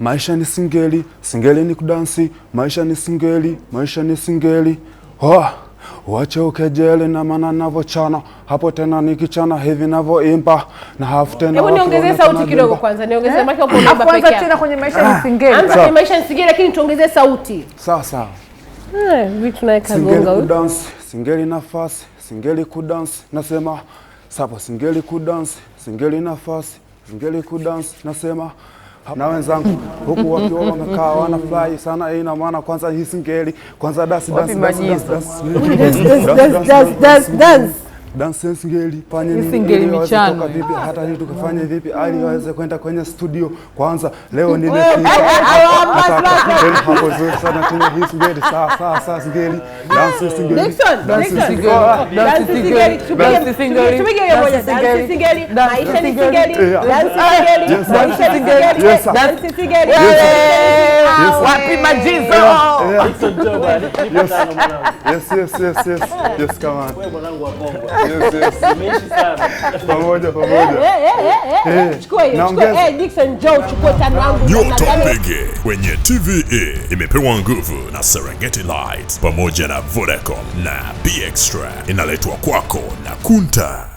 maisha ni singeli, singeli ni kudansi, maisha ni singeli, maisha ni singeli. Wache ukejeli na maana navochana, hapo tena nikichana hivi navoimba na hafu tena. Hebu niongezee sauti kidogo kwanza, niongezee maana uko unaimba peke yako. Kwanza tena kwenye maisha ni singeli. Anza kwenye maisha ni singeli lakini tuongezee sauti. Sawa sawa. Vitu naye kagonga huyu. Dance, singeli nafasi, singeli kudance, nasema sapo singeli kudance, singeli nafasi, singeli kudance, nasema na wenzangu huku wakiwa wamekaa wanafurahi sana. Ina maana kwanza hii singeli, kwanza dance dance singeli, fanye singeli michano vipi, hata hii tukafanya vipi ili waweze kwenda kwenye studio. Kwanza leo nimefika hapo zuri sana kwenye hii singeli. Sawa singeli, dance singeli, dance singeli, dance singeli, tupige hiyo moja, dance singeli, maisha ni singeli, dance singeli, maisha ni singeli, dance singeli. Wapi majizo? Yes, come on. Wewe mwanangu wa Bongo. Yes. Pamoja. Chukua hiyo. Dickson Joe, chukua tano yangu. Nyota Bigi kwenye TVE imepewa nguvu na Serengeti Lights pamoja na Vodacom na Be Extra, inaletwa kwako na Kunta.